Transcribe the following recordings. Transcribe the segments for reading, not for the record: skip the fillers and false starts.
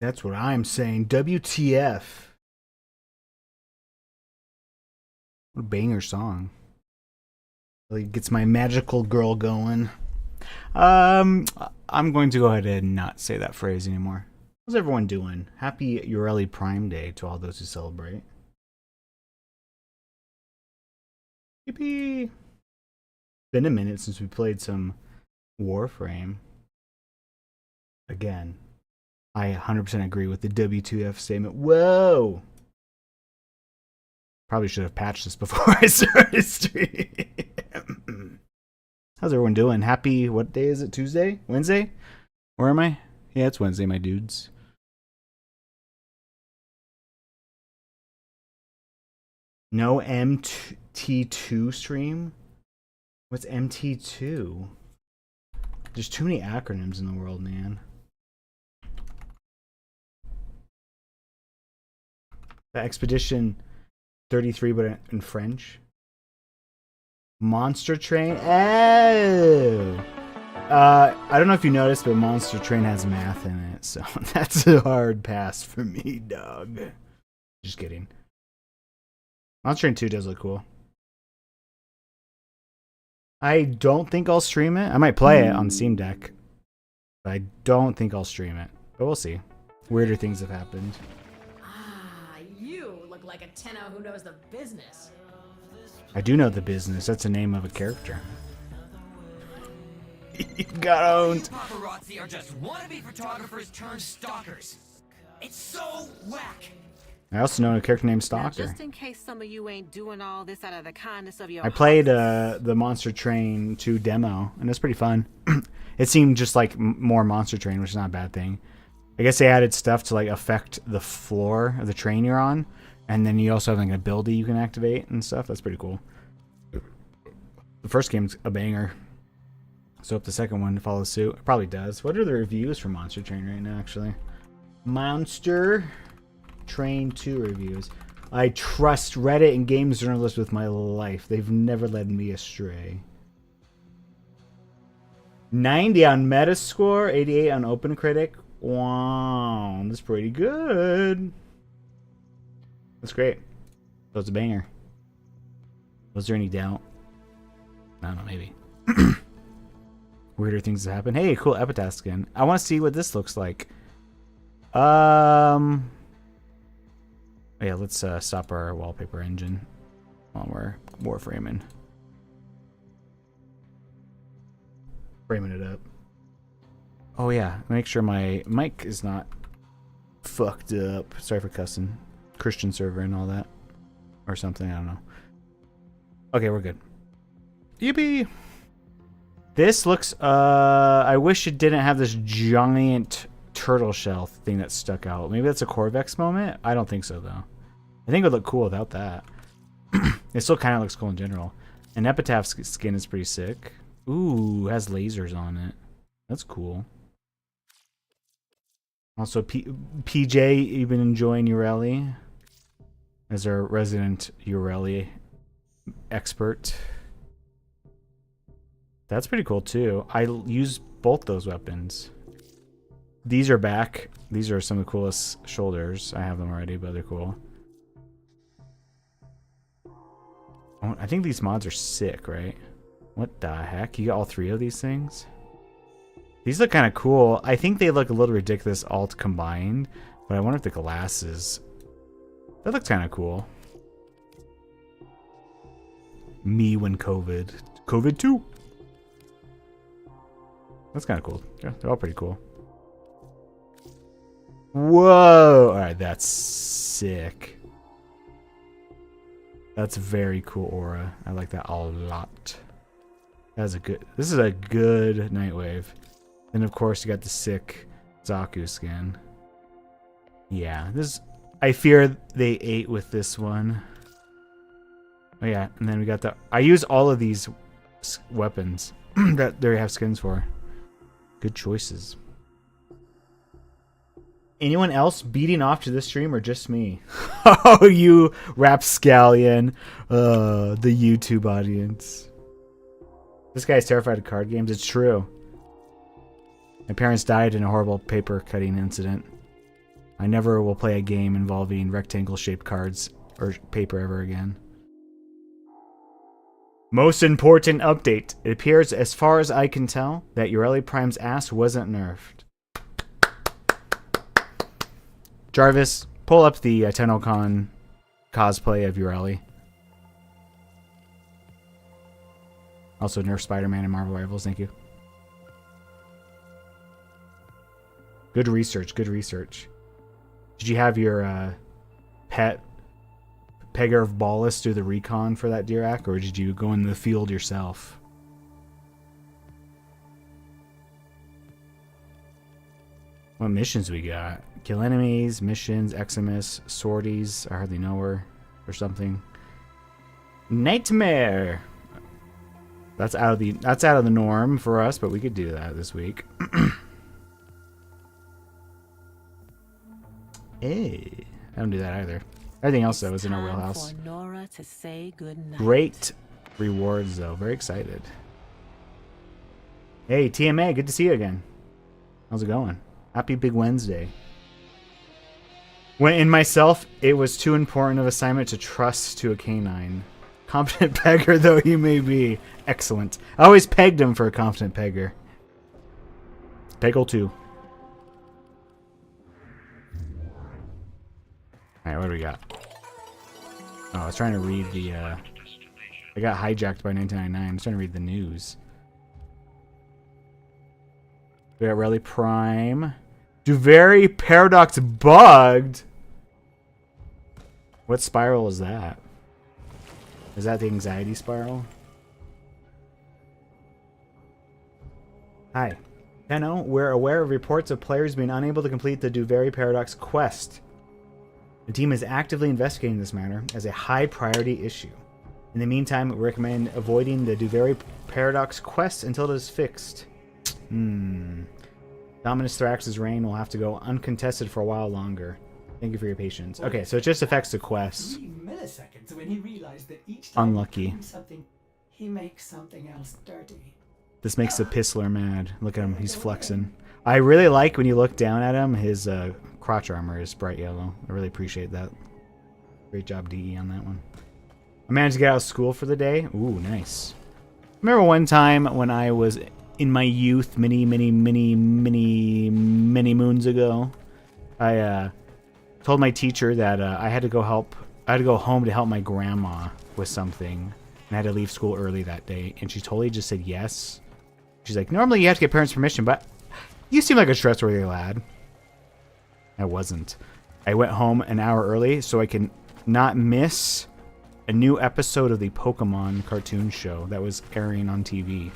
That's what I'm saying. WTF. What a banger song. Really gets my magical girl going. I'm going to go ahead and not say that phrase anymore. How's everyone doing? Happy Ureli Prime Day to all those who celebrate. Yippee! Been a minute since we played some Warframe. Again, I 100% agree with the W2F statement. Whoa! Probably should have patched this before I started stream. How's everyone doing? Happy, what day is it? Tuesday? Wednesday? Where am I? Yeah, it's Wednesday, my dudes. No MT2 stream? What's MT2? There's too many acronyms in the world, man. The Expedition 33, but in French. Monster Train? Oh! I don't know if you noticed, but Monster Train has math in it, so that's a hard pass for me, dog. Just kidding. Monster Train 2 does look cool. I don't think I'll stream it. I might play it on Steam Deck, but I don't think I'll stream it. But we'll see. Weirder things have happened. Ah, you look like a tenno who knows the business. I do know the business. That's the name of a character. You got owned. Paparazzi are just wannabe photographers turned stalkers. It's so whack. I also know a character named Now, Stalker. just in case some of you ain't doing all this out of the kindness of your I played hearts. the Monster Train 2 demo, and it's pretty fun. It seemed just like more Monster Train, which is not a bad thing. I guess they added stuff to like affect the floor of the train you're on, and then you also have like an ability you can activate and stuff. That's pretty cool. The first game's a banger, so hope the second one follows suit. It probably does. What are the reviews for Monster Train right now, actually? Monster Train 2 reviews. I trust Reddit and games journalists with my life. They've never led me astray. 90 on Metascore, 88 on OpenCritic. Wow, that's pretty good. That's great. So it's a banger. Was there any doubt? I don't know, maybe. Weirder things have happened. Hey, cool Epitaph skin. I want to see what this looks like. Yeah, let's stop our wallpaper engine while we're warframing. Framing it up. Oh yeah, make sure my mic is not fucked up. Sorry for cussing. Christian server and all that. Or something, I don't know. Okay, we're good. Yippee! This looks, I wish it didn't have this giant turtle shell thing that stuck out. Maybe that's a Corvex moment? I don't think so, though. I think it would look cool without that. It still kind of looks cool in general. And Epitaph's skin is pretty sick. Ooh, it has lasers on it. That's cool. Also, PJ, you've been enjoying Ureli as our resident Ureli expert. That's pretty cool, too. I use both those weapons. These are back. These are some of the coolest shoulders. I have them already, but they're cool. Oh, I think these mods are sick, right? What the heck? You got all three of these things? These look kind of cool. I think they look a little ridiculous all combined, but I wonder if the glasses... That looks kind of cool. Me when COVID. COVID 2. That's kind of cool. Yeah, they're all pretty cool. Whoa! Alright, that's sick. That's a very cool aura. I like that a lot. That's a good... This is a good Nightwave. Then, of course, you got the sick Zaku skin. Yeah, this... I fear they ate with this one. Oh, yeah, and then we got the... I use all of these weapons that they have skins for. Good choices. Anyone else beating off to this stream or just me? Oh, you rapscallion. The YouTube audience. This guy's terrified of card games. It's true. My parents died in a horrible paper cutting incident. I never will play a game involving rectangle-shaped cards or paper ever again. Most important update. It appears, as far as I can tell, that Ureli Prime's ass wasn't nerfed. Jarvis, pull up the TennoCon cosplay of Ureli. Also, nerf Spider-Man and Marvel Rivals. Thank you. Good research. Good research. Did you have your pet Pegger of Ballast do the recon for that Dirac, or did you go in the field yourself? What missions we got? Kill enemies, missions, Eximus, sorties. I hardly know her, or something. Nightmare. That's out of the norm for us, but we could do that this week. Hey, I don't do that either. Everything else though is in our wheelhouse. Nora to say goodnight. Great rewards though. Very excited. Hey TMA, good to see you again. How's it going? Happy Big Wednesday. When in myself, it was too important of assignment to trust to a canine. Competent pegger though he may be. Excellent. I always pegged him for a competent pegger. Peggle 2. Alright, what do we got? Oh, I was trying to read the, I got hijacked by 1999. I was trying to read the news. We got Rally Prime. Duvary Paradox bugged? What spiral is that? Is that the anxiety spiral? Hi. Tenno, we're aware of reports of players being unable to complete the Duvary Paradox quest. The team is actively investigating this matter as a high priority issue. In the meantime, we recommend avoiding the Duvary Paradox quest until it is fixed. Dominus Thrax's reign will have to go uncontested for a while longer. Thank you for your patience. Okay, so it just affects the quest. 3 milliseconds when he realized that each time Unlucky. he makes something else dirty. This makes the Pissler mad. Look at him, he's flexing. I really like when you look down at him, his crotch armor is bright yellow. I really appreciate that. Great job, DE, on that one. I managed to get out of school for the day. Ooh, nice. Remember one time when I was in my youth, many moons ago, I told my teacher that I had to go home to help my grandma with something, and I had to leave school early that day, and she totally just said yes. She's like, normally you have to get parents' permission, but you seem like a trustworthy lad. I wasn't. I went home an hour early so I can not miss a new episode of the Pokemon cartoon show that was airing on TV.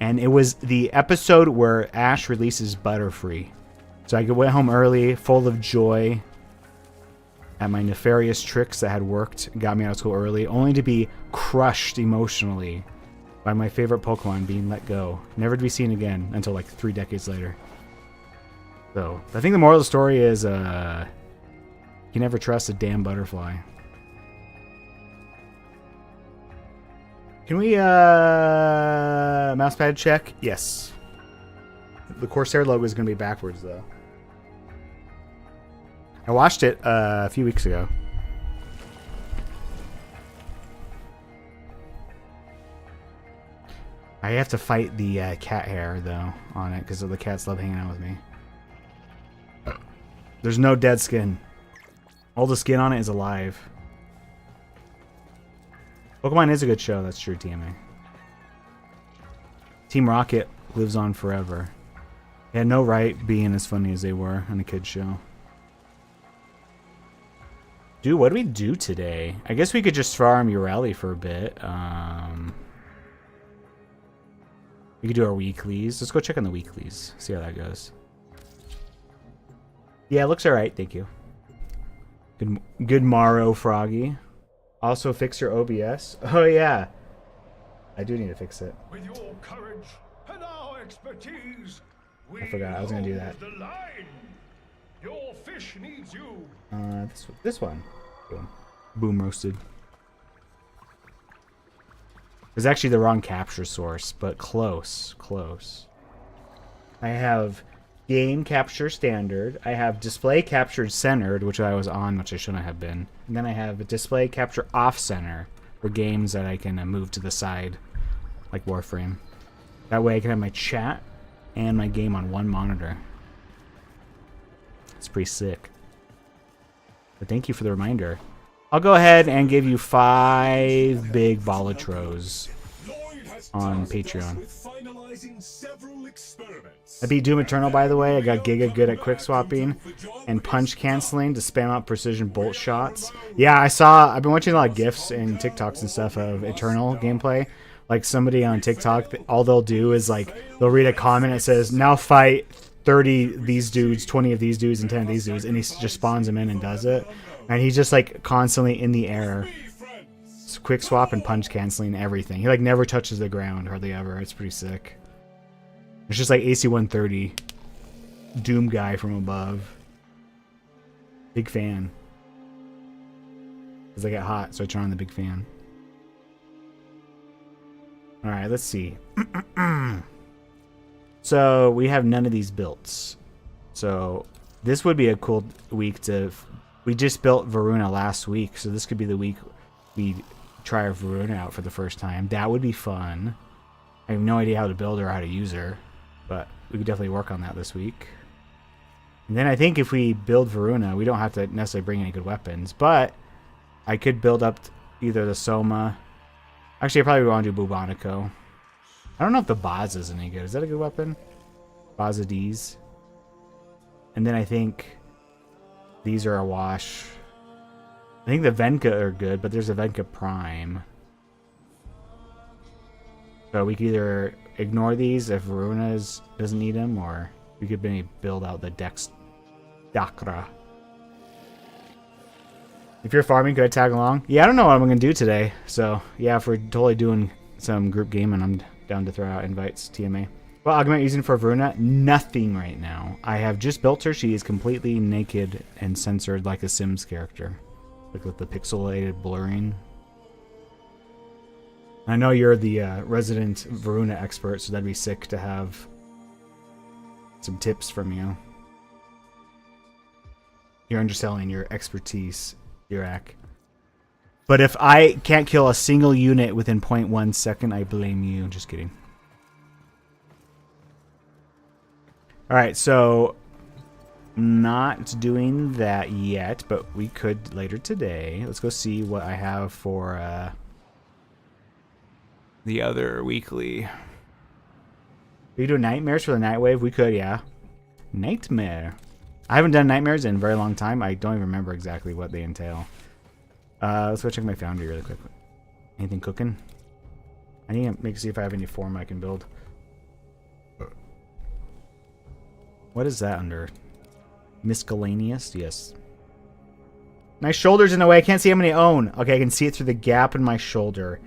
And it was the episode where Ash releases Butterfree. So I went home early, full of joy at my nefarious tricks that had worked, got me out of school early, only to be crushed emotionally by my favorite Pokemon being let go, never to be seen again until like 3 decades later. So I think the moral of the story is you never trust a damn butterfly. Can we mousepad check? Yes. The Corsair logo is going to be backwards though. I watched it a few weeks ago. I have to fight the cat hair though on it because the cats love hanging out with me. There's no dead skin. All the skin on it is alive. Pokemon is a good show, that's true, TMA. Team Rocket lives on forever. They had no right being as funny as they were on a kid's show. Dude, what do we do today? I guess we could just farm Ureli for a bit. We could do our weeklies. Let's go check on the weeklies. See how that goes. Yeah, it looks alright, thank you. Good morrow, Froggy. Also fix your OBS. Oh yeah. I do need to fix it. With your courage and our expertise, I forgot, I was gonna do that. the line. Your fish needs you. This one. Boom. Boom roasted. It's actually the wrong capture source, but close. Close. I have game capture standard. I have display captured centered, which I was on, which I shouldn't have been. And then I have a display capture off center for games that I can move to the side, like Warframe. That way I can have my chat and my game on one monitor. It's pretty sick. But thank you for the reminder. I'll go ahead and give you 5 big Bolitros on Patreon. I beat Doom Eternal, by the way. I got Giga good at quick swapping and punch canceling to spam out precision bolt shots. Yeah, I've been watching a lot of GIFs and TikToks and stuff of Eternal gameplay. Like somebody on TikTok, all they'll do is like, they'll read a comment that says, now fight 30 these dudes, 20 of these dudes, and 10 of these dudes, and he just spawns them in and does it. And he's just like constantly in the air. Quick swap and punch canceling everything. He like never touches the ground, hardly ever. It's pretty sick. It's just like AC 130. Doom guy from above. Big fan. Because I get hot, so I turn on the big fan. Alright, let's see. So, we have none of these built. So, this would be a cool week to... We just built Varuna last week, so this could be the week we try our Varuna out for the first time. That would be fun. I have no idea how to build her or how to use her, but we could definitely work on that this week. And then I think if we build Varuna, we don't have to necessarily bring any good weapons, but I could build up either the Soma. Actually, I probably want to do Bubonico. I don't know if the Baz is any good. Is that a good weapon? Bazadis. And then I think these are a wash. I think the Venka are good, but there's a Venka Prime. So we could either ignore these if Varuna doesn't need them, or we could maybe build out the Dex Dakra. If you're farming, could I tag along? Yeah, I don't know what I'm going to do today. So, yeah, if we're totally doing some group gaming, I'm down to throw out invites, TMA. Well, augment using for Varuna? Nothing right now. I have just built her. She is completely naked and censored like a Sims character. Like with the pixelated blurring. I know you're the resident Varuna expert, so that'd be sick to have some tips from you. You're underselling your expertise, Iraq. But if I can't kill a single unit within 0.1 second, I blame you. Just kidding. Alright, so not doing that yet, but we could later today. Let's go see what I have for the other weekly. Are you doing nightmares for the night wave? We could, yeah. Nightmare. I haven't done nightmares in a very long time. I don't even remember exactly what they entail. Let's go check my foundry really quick. Anything cooking? I need to see if I have any form I can build. What is that under? Miscellaneous? Yes. My shoulder's in the way. I can't see how many I own. Okay, I can see it through the gap in my shoulder.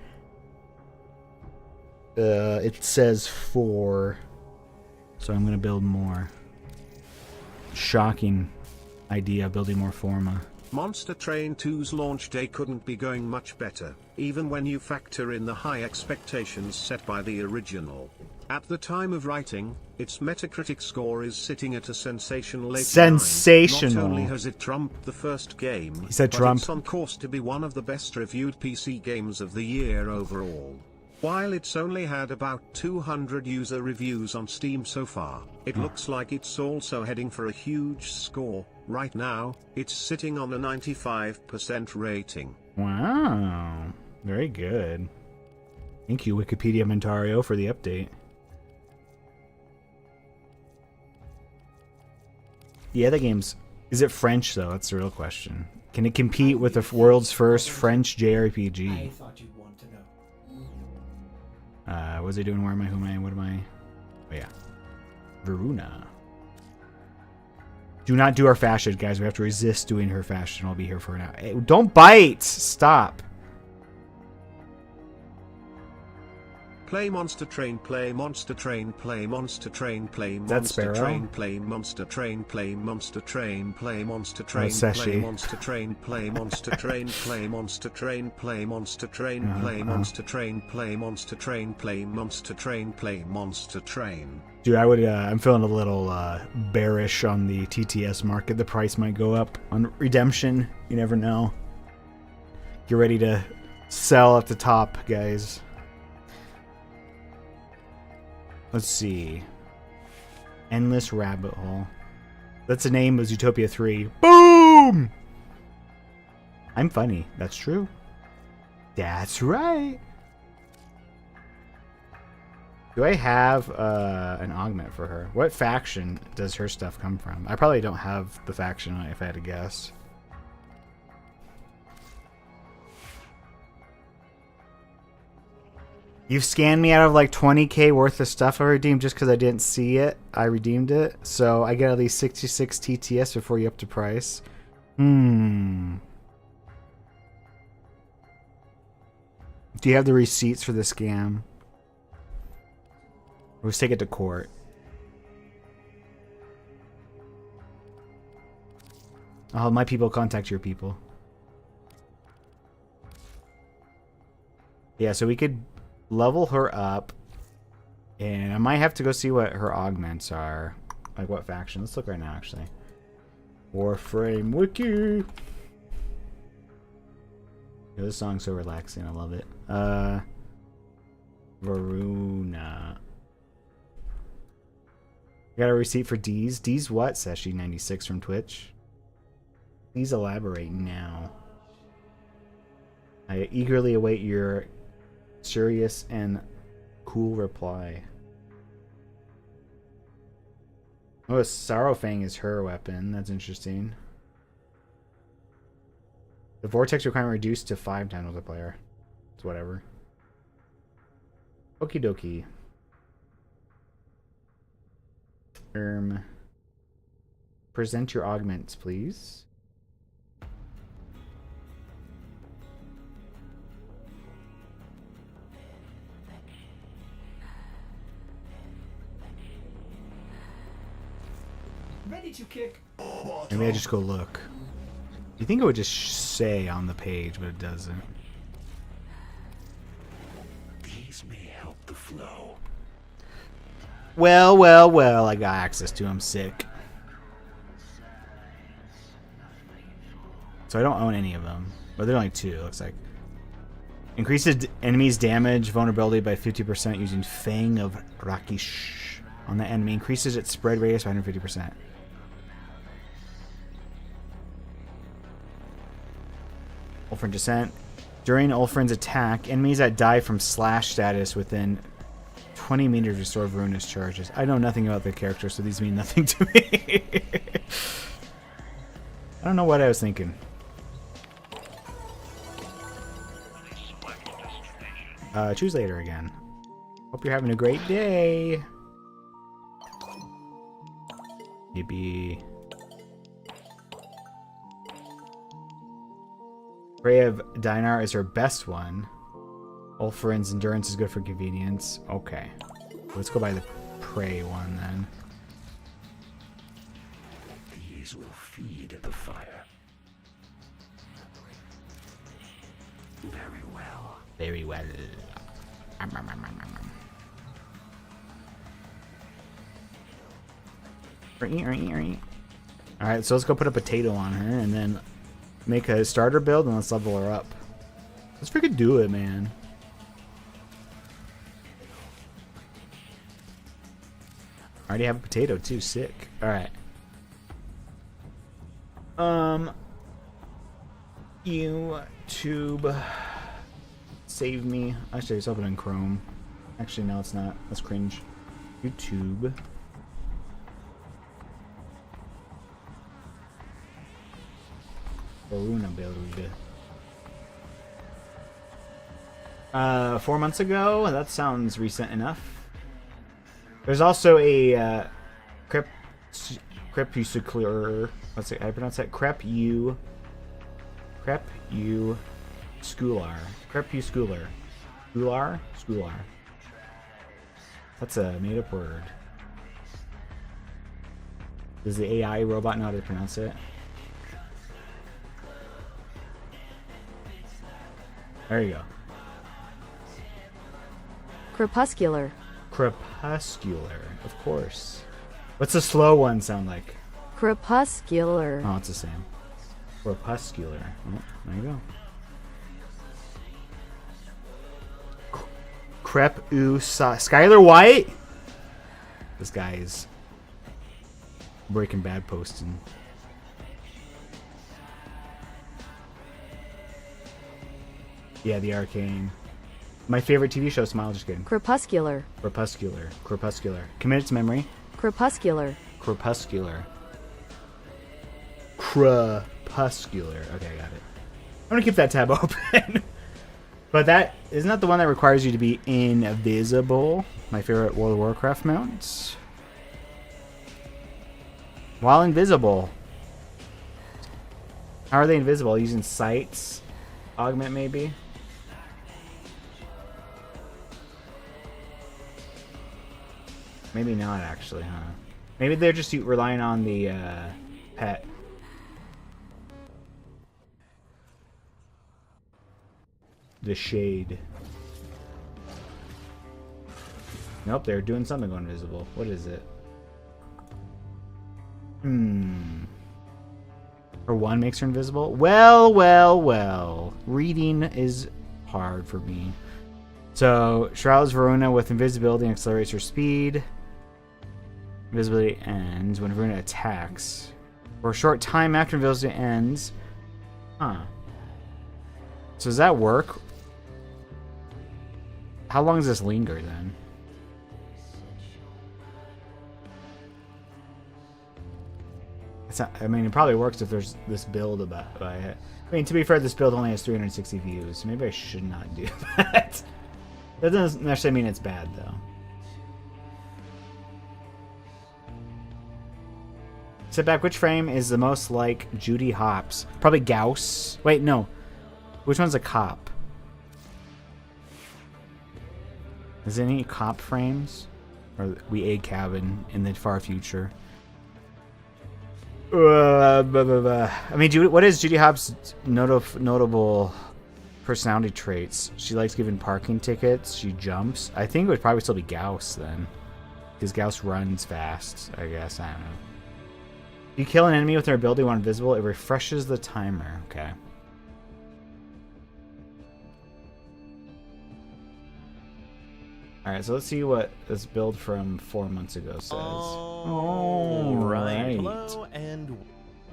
It says 4. So I'm going to build more. Shocking idea, building more Forma. Monster Train 2's launch day couldn't be going much better, even when you factor in the high expectations set by the original. At the time of writing, its Metacritic score is sitting at a sensational 89. Sensational. Not only has it trumped the first game, He said but Trump. it's on course to be one of the best reviewed PC games of the year overall. While it's only had about 200 user reviews on Steam so far, it looks like it's also heading for a huge score. Right now, it's sitting on a 95% rating. Wow. Very good. Thank you, Wikipedia Mentario, for the update. Yeah, the game's... Is it French, though? That's the real question. Can it compete with the world's first French JRPG? I thought you'd want to know. What's it doing? Where am I? Who am I? What am I? Oh, yeah. Varuna. Do not do our fashion, guys. We have to resist doing her fashion. I'll be here for an hour. Hey, don't bite! Stop. Play Monster Train, play Monster Train, play Monster Train, play that Monster Sparrow? Train, play Monster Train, play Monster Train, play Monster Train, Seshi. play Monster Train, play Monster Train, play Monster Train, play Monster Train, play Monster Train, play Monster Train, play Monster Train, play Monster Train. Dude, I would. I'm feeling a little bearish on the TTS market. The price might go up on redemption. You never know. Get ready to sell at the top, guys. Let's see. Endless Rabbit Hole. That's the name of Zootopia 3. Boom! I'm funny. That's true. That's right. Do I have an augment for her? What faction does her stuff come from? I probably don't have the faction if I had to guess. You've scanned me out of like 20k worth of stuff I redeemed just because I didn't see it. I redeemed it. So I get at least 66 TTS before you up to price. Do you have the receipts for the scam? Let's take it to court. I'll have my people contact your people. Yeah, so we could level her up. And I might have to go see what her augments are. Like what faction. Let's look right now, actually. Warframe Wiki. Yeah, this song's so relaxing. I love it. Merulina. Got a receipt for D's. D's what? Seshi96 from Twitch. Please elaborate now. I eagerly await your serious and cool reply. Oh, Sorrowfang is her weapon. That's interesting. The vortex requirement reduced to 5 times multiplier. It's whatever. Okie dokie. Present your augments, please. Ready to kick. Maybe I just go look. You think it would just say on the page, but it doesn't. These may help the flow. Well, well, well, I got access to him. Sick. So I don't own any of them. But there's only 2, it looks like. Increases enemies' damage vulnerability by 50% using Fang of Rakish on the enemy. Increases its spread radius by 150%. Ulfrin Descent. During Ulfrin's attack, enemies that die from slash status within 20 meters restore ruinous charges. I know nothing about the character, so these mean nothing to me. I don't know what I was thinking. Choose later again. Hope you're having a great day. Yippee. Prey of Dinar is her best one. Ulfrin's endurance is good for convenience. Okay. Let's go by the prey one then. These will feed the fire. Very well. Very well. Alright, so let's go put a potato on her and then make a starter build and let's level her up. Let's freaking do it, man. I already have a potato too, sick. Alright. YouTube. Save me. Actually, it's open in Chrome. Actually, no, it's not. That's cringe. YouTube. Merulina build. 4 months ago? That sounds recent enough. There's also a crepuscular. What's it? How do I pronounce that? Crepuscular. Schoolar. Crepuscular. Schoolar? Schoolar. That's a made-up word. Does the AI robot know how to pronounce it? There you go. Crepuscular. Crepuscular, of course. What's the slow one sound like? Crepuscular. Oh, it's the same. Crepuscular. Oh, there you go. Skylar White? This guy is Breaking Bad posting. Yeah, the Arcane. My favorite TV show, Smile, just kidding. Crepuscular. Crepuscular. Crepuscular. Commit it to memory. Crepuscular. Crepuscular. Crepuscular. Okay, I got it. I'm gonna keep that tab open. But that isn't that the one that requires you to be invisible? My favorite World of Warcraft mount. While invisible. How are they invisible? Using sights? Augment maybe? Maybe not actually, huh? Maybe they're just relying on the pet. The shade. Nope, they're doing something going invisible. What is it? Or one makes her invisible? Well, well, well. Reading is hard for me. So, shrouds Verona with invisibility and accelerates her speed. Invisibility ends when Verona attacks. For a short time after invisibility ends. Huh. So does that work? How long does this linger then? It's not, I mean, it probably works if there's this build about it. I mean, to be fair, this build only has 360 views. So maybe I should not do that. That doesn't necessarily mean it's bad, though. Sit back, which frame is the most like Judy Hopps? Probably Gauss. Wait, no. Which one's a cop? Is there any cop frames? Or we aid cabin in the far future? I mean, what is Judy Hopps' notable personality traits? She likes giving parking tickets. She jumps. I think it would probably still be Gauss then. Because Gauss runs fast, I guess. I don't know. You kill an enemy with their ability when invisible, it refreshes the timer. Okay. Alright, so let's see what this build from 4 months ago says. Alright. Hello, and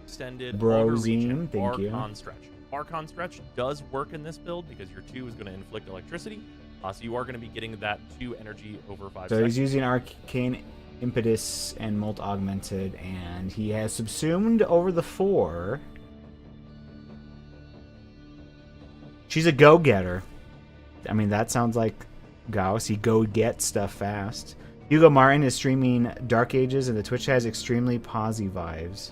extended Brozine, thank you. Archon Stretch. Archon Stretch does work in this build because your 2 is going to inflict electricity. So you are going to be getting that 2 energy over 5 seconds. So he's using Arcane Impetus and Molt Augmented, and he has subsumed over the 4. She's a go-getter. I mean, that sounds like Gauss. He go-get stuff fast. Hugo Martin is streaming Dark Ages, and the Twitch has extremely posy vibes.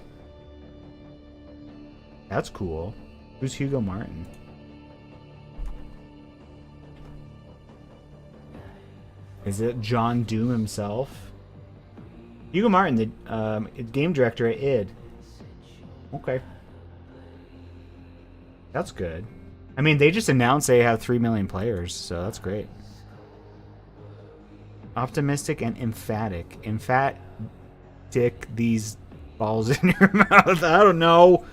That's cool. Who's Hugo Martin? Is it John Doom himself? Hugo Martin, the game director at id. Okay. That's good. I mean, they just announced they have 3 million players, so that's great. Optimistic and emphatic. Emphatic these balls in your mouth. I don't know.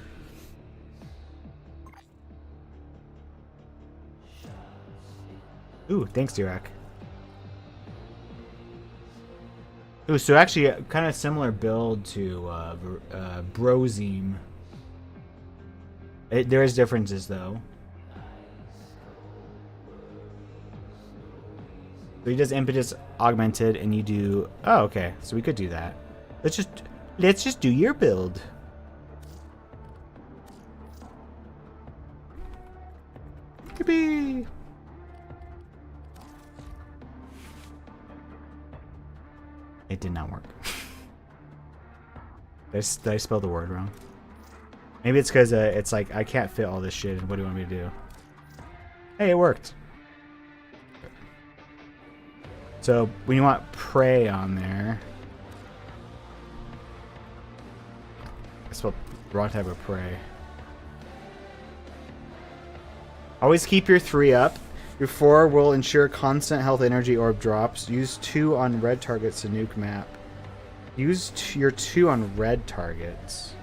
Ooh, thanks, Dirac. Ooh, so actually a kind of similar build to Brozine. There is differences, though. So he does Impetus Augmented, and you do... Oh, okay. So we could do that. Let's just do your build. Yippee! It did not work. Did I spell the word wrong? Maybe it's because it's like, I can't fit all this shit, and what do you want me to do? Hey, it worked. So when you want prey on there, that's what raw type of prey. Always keep your 3 up. Your 4 will ensure constant health energy orb drops. Use 2 on red targets to nuke map. Use your 2 on red targets.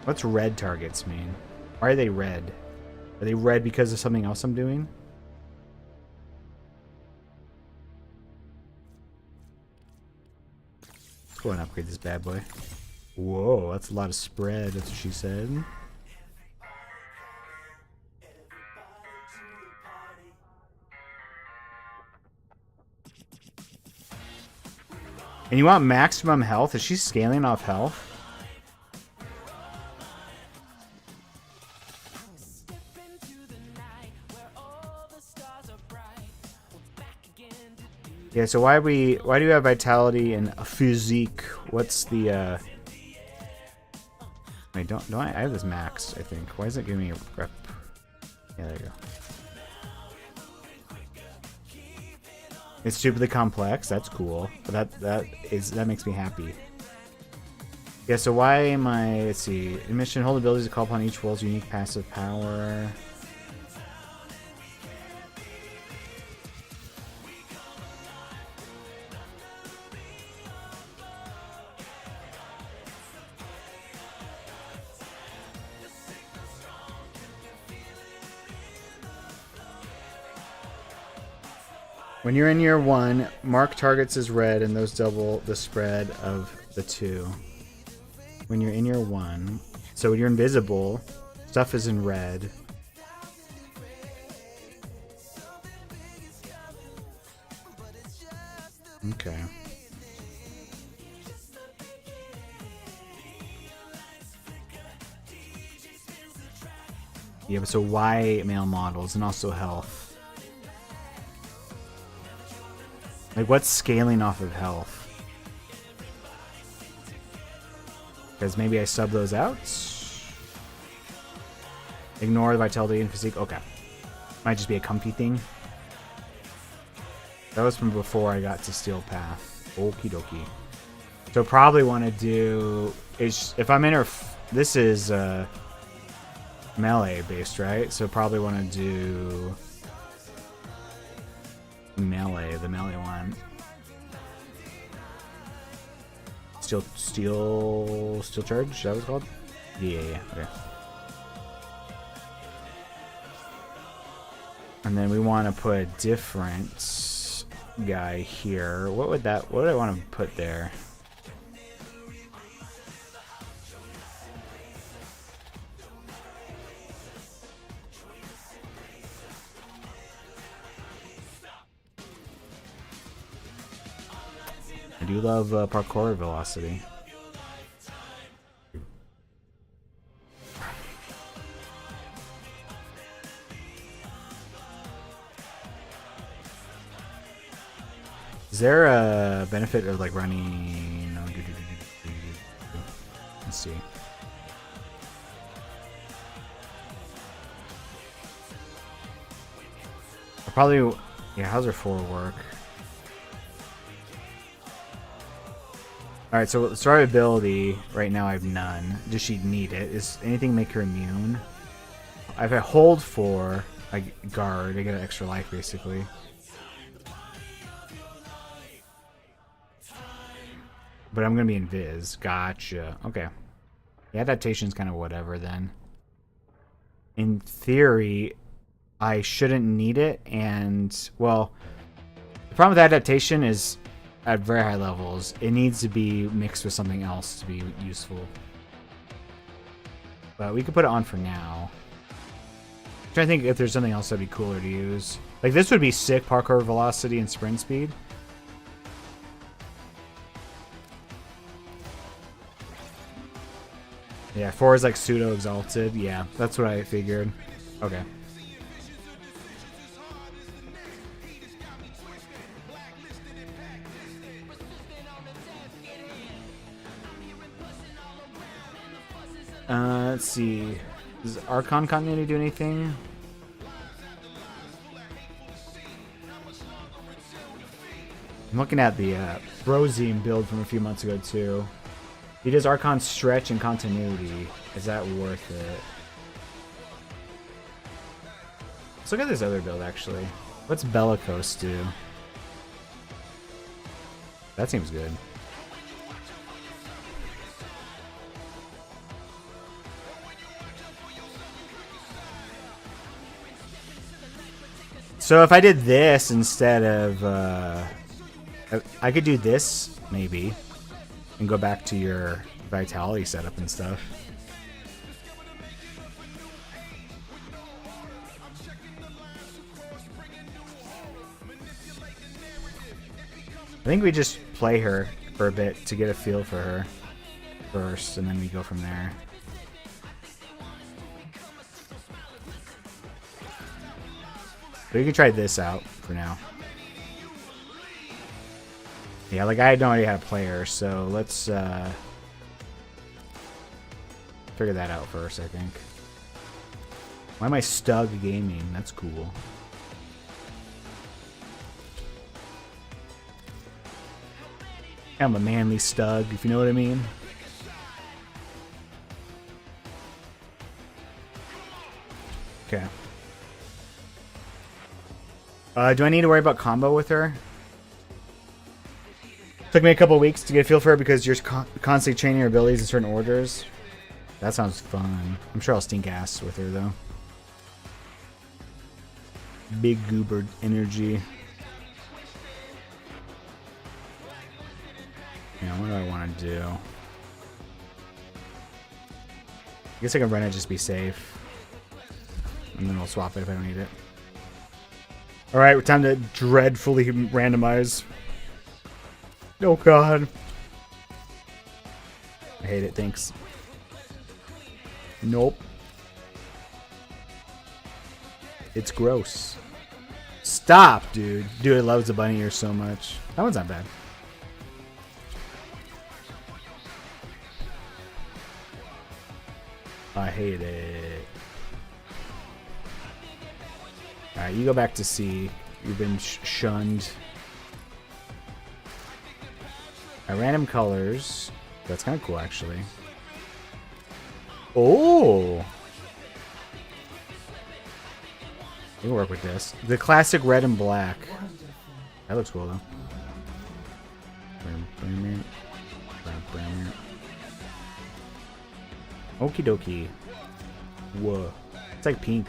What's red targets mean? Why are they red? Are they red because of something else I'm doing? Let's go and upgrade this bad boy. Whoa, that's a lot of spread. That's what she said. And you want maximum health? Is she scaling off health? Yeah, so why do you have vitality and a physique? What's the wait, don't I have this maxed, I think. Why is it giving me a rep? Yeah, there you go. It's stupidly complex. That's cool. But that makes me happy. Yeah, so why am I... Let's see. Admission, hold abilities to call upon each world's unique passive power. When you're in year 1, mark targets as red and those double the spread of the 2. When you're in year 1. So when you're invisible, stuff is in red. Okay. Yeah, but so why male models and also health? Like, what's scaling off of health? Because maybe I sub those out? Ignore the vitality and physique. Okay. Might just be a comfy thing. That was from before I got to Steel Path. Okie dokie. So probably want to do... if I'm in her... This is melee based, right? So probably want to do... melee, the melee one. Steel charge, is that what it's called? Yeah, okay. And then we want to put a different guy here. What do I want to put there? I do love parkour velocity. Is there a benefit of like running? No, let's see. Probably, yeah. How's her 4 work? Alright, so survivability, right now I have none. Does she need it? Is anything make her immune? If I hold 4, I guard, I get an extra life basically. But I'm gonna be invis. Gotcha. Okay. The adaptation's kind of whatever then. In theory, I shouldn't need it, and, well, the problem with adaptation is at very high levels, it needs to be mixed with something else to be useful. But we could put it on for now. I'm trying to think if there's something else that'd be cooler to use. Like, this would be sick, parkour velocity and sprint speed. Yeah, 4 is like pseudo exalted. Yeah, that's what I figured. Okay. Let's see. Does Archon Continuity do anything? I'm looking at the Brozine build from a few months ago too. He does Archon Stretch and Continuity. Is that worth it? Let's look at this other build actually. What's Bellicose do? That seems good. So if I did this instead of, I could do this maybe, and go back to your Vitality setup and stuff. I think we just play her for a bit to get a feel for her first, and then we go from there. But you can try this out for now. Yeah, like I had no idea how to play her, so let's figure that out first, I think. Why am I Stug Gaming? That's cool. I'm a manly Stug, if you know what I mean. Okay. Do I need to worry about combo with her? Took me a couple weeks to get a feel for her because you're constantly training your abilities in certain orders. That sounds fun. I'm sure I'll stink ass with her though. Big goober energy. Yeah, what do I want to do? I guess I can run it, just be safe. And then we'll swap it if I don't need it. Alright, time to dreadfully randomize. Oh god. I hate it, thanks. Nope. It's gross. Stop, dude. Dude loves the bunny ears so much. That one's not bad. I hate it. Alright, you go back to C. You've been shunned. Random colors. That's kind of cool, actually. Oh! We can work with this. The classic red and black. That looks cool, though. Okie dokie. Whoa. It's like pink.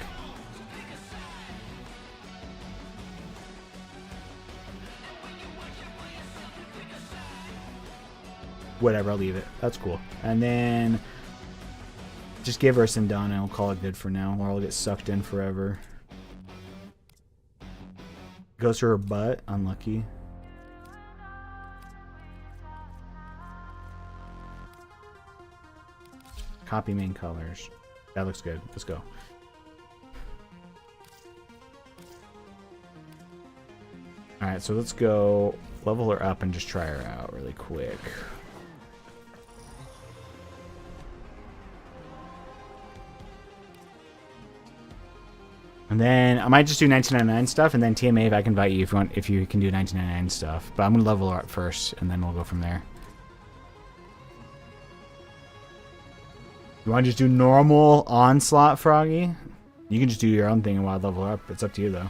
Whatever, I'll leave it. That's cool. And then just give her a Sindana and we'll call it good for now, or I'll get sucked in forever. Goes to her butt. Unlucky. Copy main colors. That looks good. Let's go. Alright, so let's go level her up and just try her out really quick. And then I might just do 1999 stuff, and then TMA if I can invite you if you want, if you can do 1999 stuff. But I'm gonna level her up first, and then we'll go from there. You want to just do normal onslaught, Froggy? You can just do your own thing while I level her up. It's up to you, though.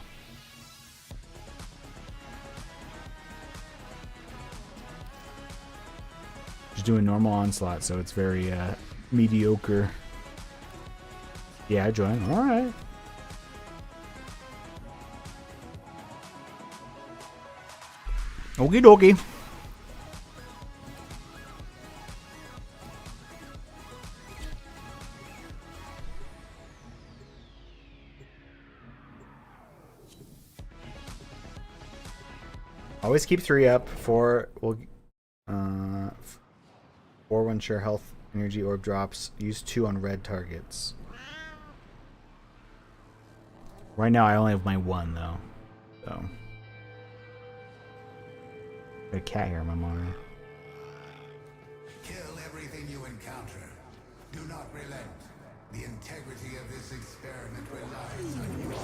Just doing normal onslaught, so it's very mediocre. Yeah, I join. All right. Okie dokie. Always keep 3 up. 4 will 4 when share health energy orb drops. Use 2 on red targets. Right now I only have my 1 though. So got a cat here in my monitor. Kill everything you encounter. Do not relent. The integrity of this experiment relies on your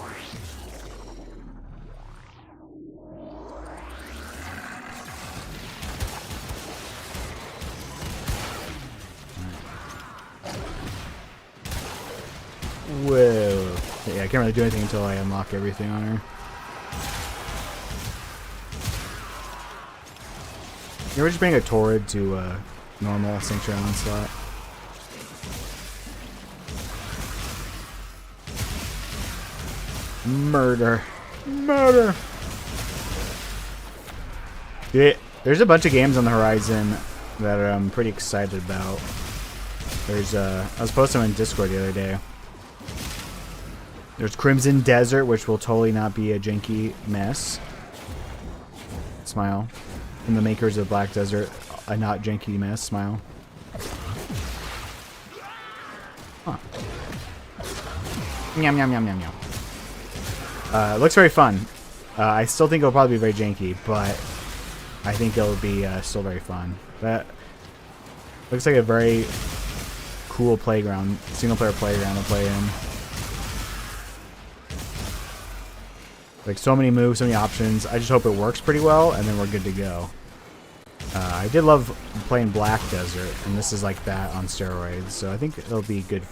Whoa. Yeah, I can't really do anything until I unlock everything on her. You ever just bring a Torrid to normal Sanctuary Onslaught? Murder. Murder! Yeah, there's a bunch of games on the horizon that I'm pretty excited about. There's I was posting them in Discord the other day. There's Crimson Desert, which will totally not be a janky mess. Smile. From the makers of Black Desert, a not janky mess. Smile. Huh. Yum yum yum yum yum. Looks very fun. I still think it'll probably be very janky, but I think it'll be still very fun. That looks like a very cool playground, single-player playground to play in. Like, so many moves, so many options. I just hope it works pretty well, and then we're good to go. I did love playing Black Desert, and this is like that on steroids, so I think it'll be a good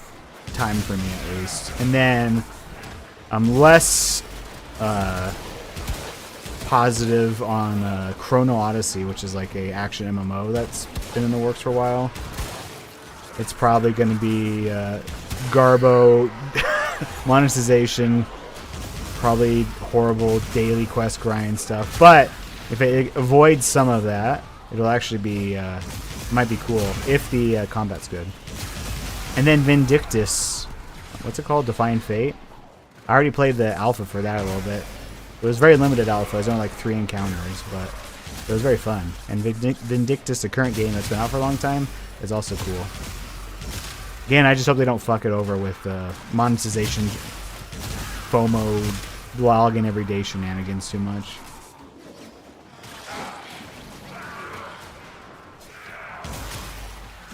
time for me at least. And then I'm less positive on Chrono Odyssey, which is like a action MMO that's been in the works for a while. It's probably going to be Garbo monetization, probably horrible daily quest grind stuff. But if it avoids some of that, it'll actually be might be cool if the combat's good. And then Vindictus, what's it called? Defying Fate. I already played the alpha for that a little bit. It was very limited alpha. It was only like 3 encounters, but it was very fun. And Vindictus, the current game that's been out for a long time, is also cool. Again, I just hope they don't fuck it over with monetization, FOMO, login everyday shenanigans too much.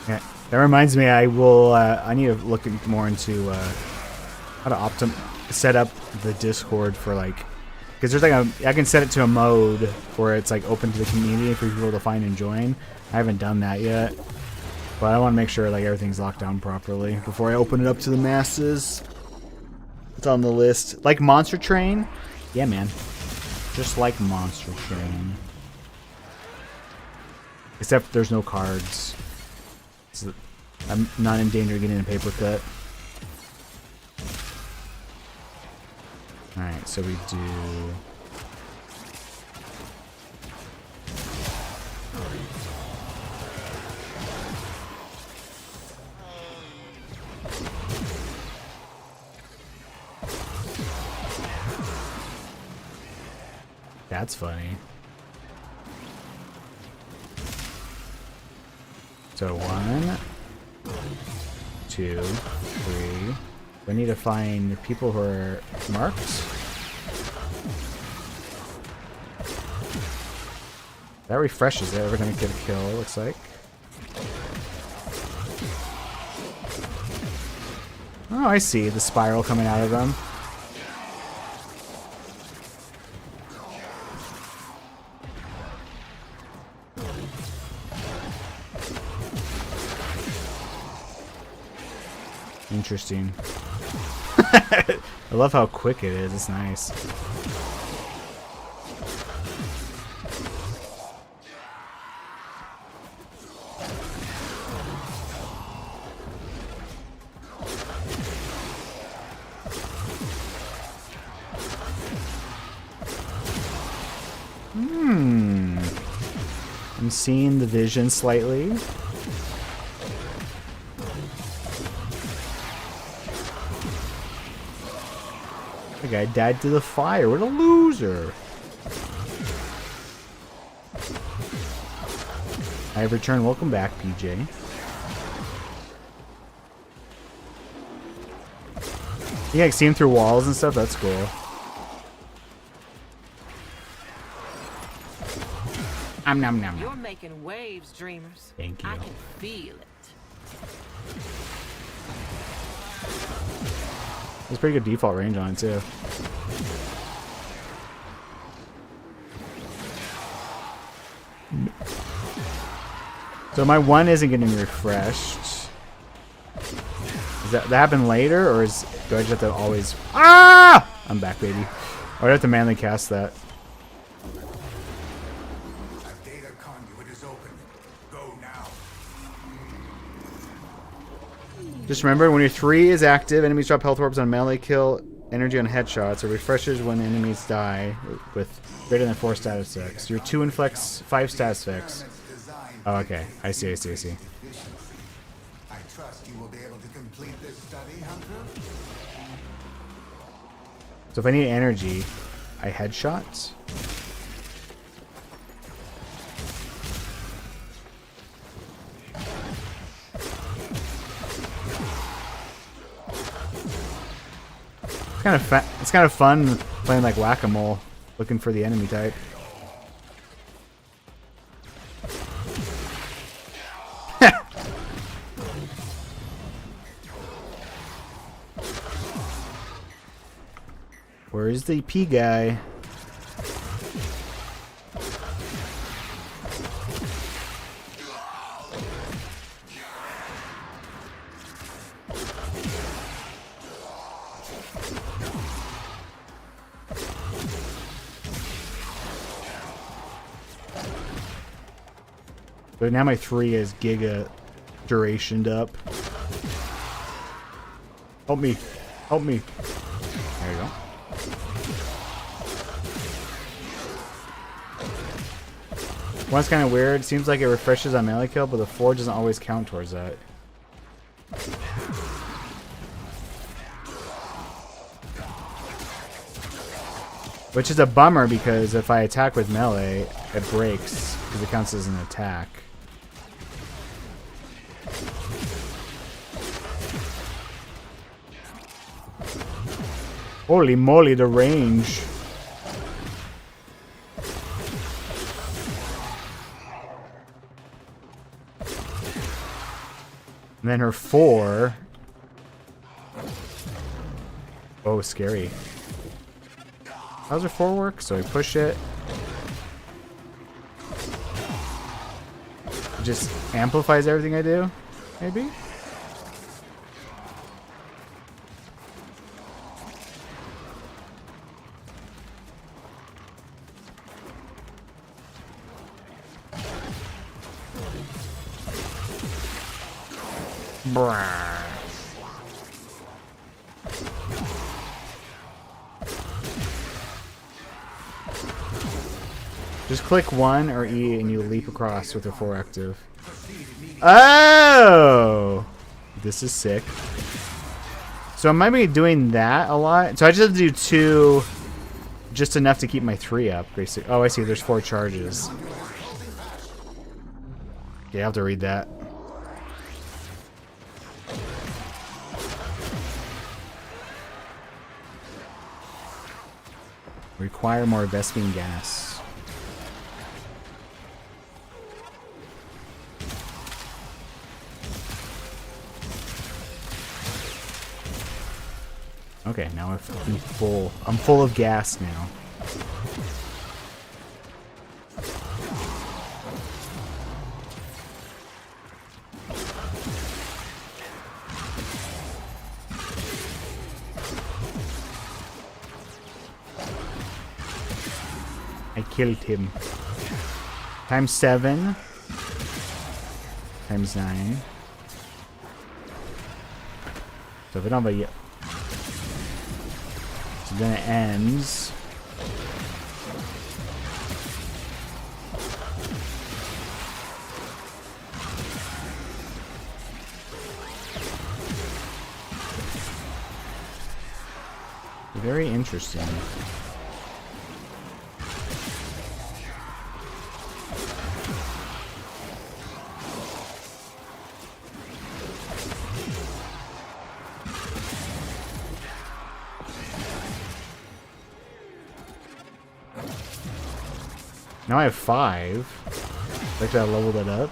Yeah, that reminds me, I need to look more into how to set up the Discord for like, because there's like I can set it to a mode where it's like open to the community for people to find and join. I haven't done that yet, but I want to make sure like everything's locked down properly before I open it up to the masses. It's on the list. Like Monster Train, yeah, man, just like Monster Train, except there's no cards. So I'm not in danger of getting a paper cut. Alright, so we do... That's funny. So 1, 2, 3... I need to find people who are marked. That refreshes it every time we get a kill, it looks like. Oh, I see the spiral coming out of them. Interesting. I love how quick it is. It's nice. I'm seeing the vision slightly. The guy died to the fire. What a loser. I have returned. Welcome back, PJ. You like see him through walls and stuff? That's cool. Nom nom. You're making waves, dreamers. Thank you. I can feel it. There's pretty good default range on it too. So my 1 isn't getting refreshed. Does that happen later, or do I just have to always... Ah! I'm back, baby. Or I have to manually cast that. A data conduit is open. Go now. Just remember, when your 3 is active, enemies drop health orbs on melee kill, energy on headshots. It refreshes when enemies die with greater than 4 status effects. Your 2 inflicts 5 status effects. Oh, okay. I see. I trust you will be able to complete this study, Hunter. So if I need energy, I headshot. It's kind of fun playing like whack-a-mole, looking for the enemy type. Where's the P guy? But now my 3 is giga durationed up. Help me. Help me. There you go. One's kind of weird. Seems like it refreshes on melee kill, but the 4 doesn't always count towards that. Which is a bummer because if I attack with melee, it breaks because it counts as an attack. Holy moly, the range. And then her 4. Oh, scary. How does her 4 work? So I push it. It just amplifies everything I do, maybe? Brrr. Just click 1 or E and you leap across with the 4 active. Oh! This is sick. So I might be doing that a lot. So I just have to do 2, just enough to keep my 3 up, basically. Oh, I see. There's 4 charges. Yeah, I have to read that. Require more Vespene gas. Okay, now I'm full. I'm full of gas now. I killed him. Times 7. Times 9. So if I don't have a... So then it ends. Very interesting. Now I have 5. Like I leveled it up.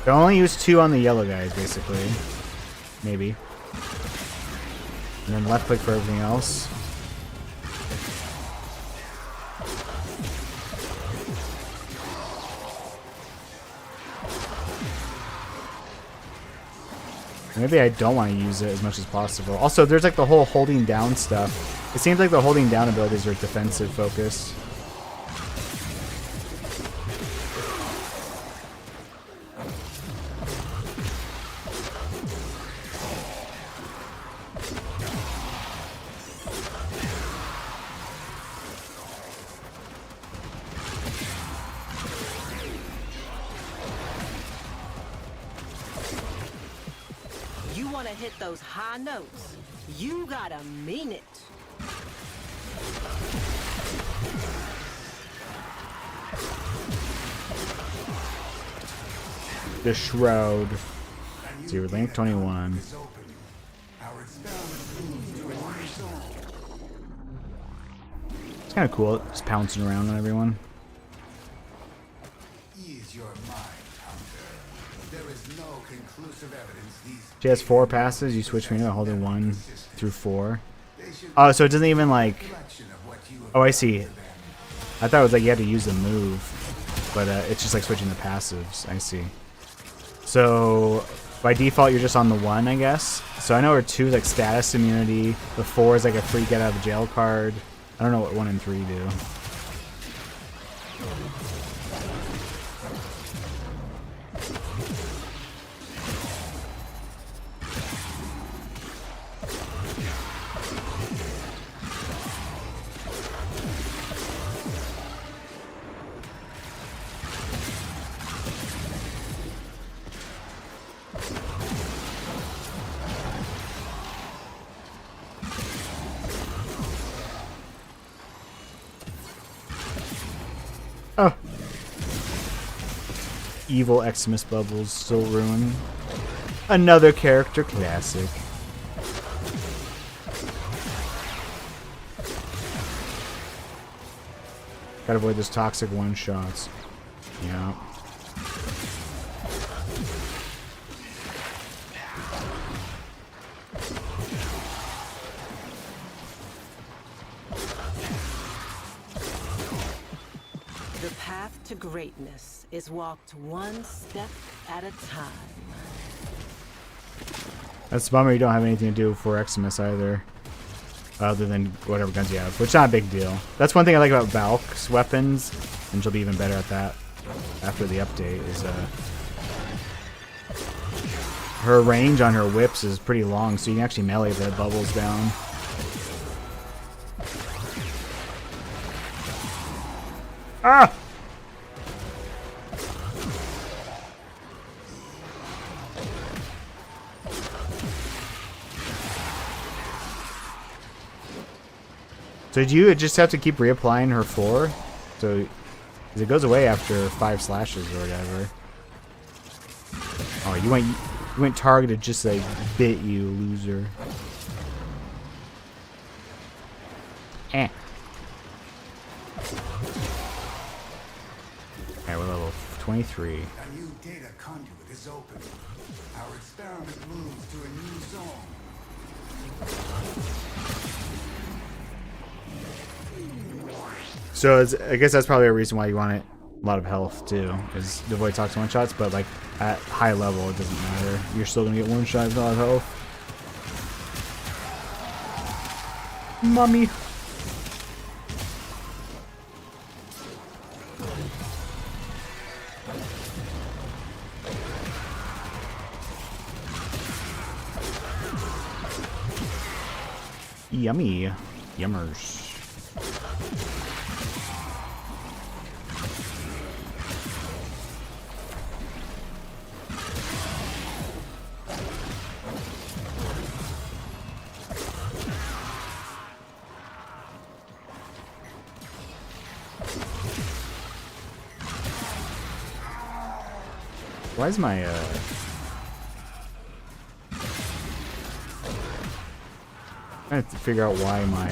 I only use 2 on the yellow guys, basically. Maybe. And then left click for everything else. Maybe I don't want to use it as much as possible. Also, there's like the whole holding down stuff. It seems like the holding down abilities are defensive focused. You want to hit those high notes? You gotta mean it. The Shroud. Zero Link 21. It's kind of cool, just pouncing around on everyone. Ease your mind, Hunter. There is no conclusive evidence these She has 4 passes. You switch between holding 1 through 4. Oh, so it doesn't even like. Oh, I see. I thought it was like you had to use the move, but it's just like switching the passives. I see. So by default, you're just on the 1, I guess. So I know where 2 is like status immunity. The 4 is like a free get out of jail card. I don't know what 1 and 3 do. Oh. Evil Xmas Bubbles still ruin. Another character classic. Gotta avoid those toxic one-shots. Yeah. The path to greatness is walked one step at a time. That's a bummer you don't have anything to do for Xmas either. Other than whatever guns you have, which is not a big deal. That's one thing I like about Valk's weapons, and she'll be even better at that after the update, is her range on her whips is pretty long, so you can actually melee the bubbles down. Ah! So do you just have to keep reapplying her 4? So, 'cause it goes away after 5 slashes or whatever. Oh, you went targeted just like bit, you loser. Eh. Okay, we're level 23. A new data conduit is open. Our experiment moves to a new zone. So I guess that's probably a reason why you want it a lot of health too, is to avoid toxic one shots. But like at high level, it doesn't matter. You're still gonna get one shot with a lot of health. Mommy. Yummy. Yummers. Why is my I have to figure out why my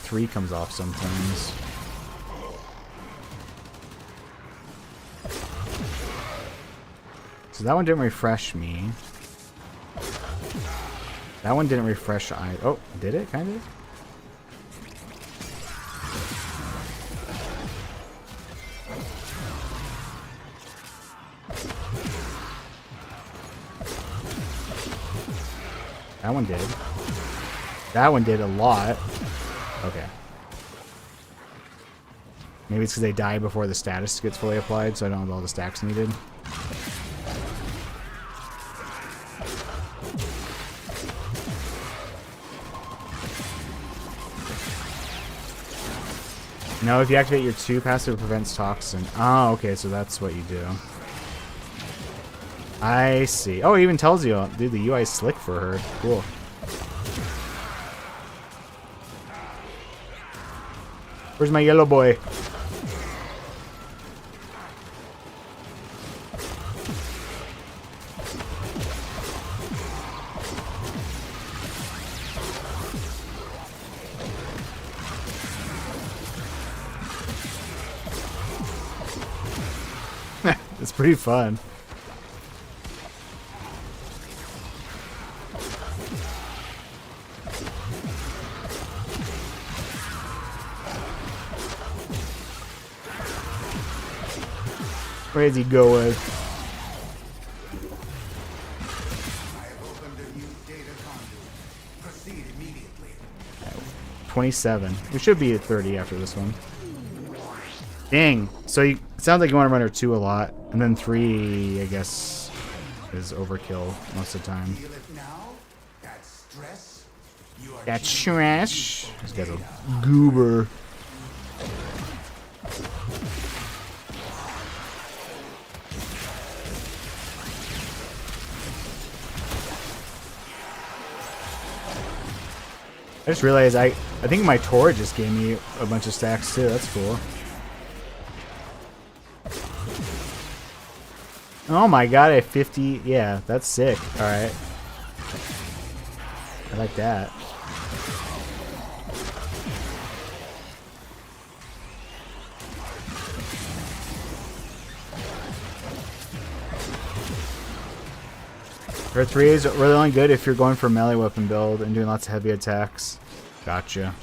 3 comes off sometimes. So that one didn't refresh me. That one didn't refresh I. Oh, did it? Kind of? That one did. That one did a lot. Okay. Maybe it's because they die before the status gets fully applied, so I don't have all the stacks needed. No, if you activate your 2 passive, it prevents toxin. Oh, okay, so that's what you do. I see. Oh, it even tells you. Dude, the UI is slick for her. Cool. Where's my yellow boy? It's pretty fun. Where is he going? I have opened a new data conduit. Proceed immediately. 27. We should be at 30 after this one. Dang. So it sounds like you want to run her 2 a lot, and then 3, I guess, is overkill most of the time. Feel it now? That stress? You are That trash. This guy's a goober. I just realized I think my Tor just gave me a bunch of stacks too. That's cool. Oh my god, I have 50. Yeah, that's sick. Alright. I like that. Her 3 is really only good if you're going for a melee weapon build and doing lots of heavy attacks. Gotcha.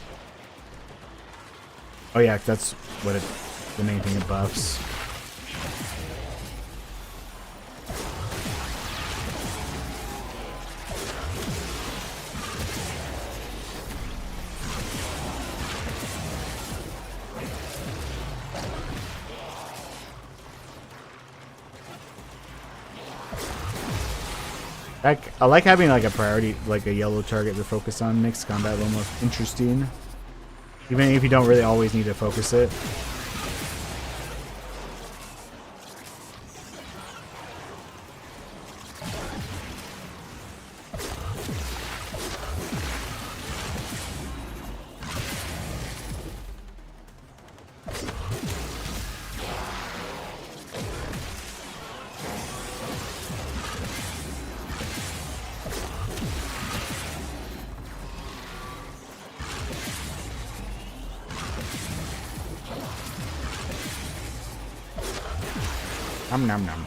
Oh yeah, that's what the main thing it buffs. I like having like a priority, like a yellow target to focus on. Makes combat a little more interesting. Even if you don't really always need to focus it. Nom nom nom nom.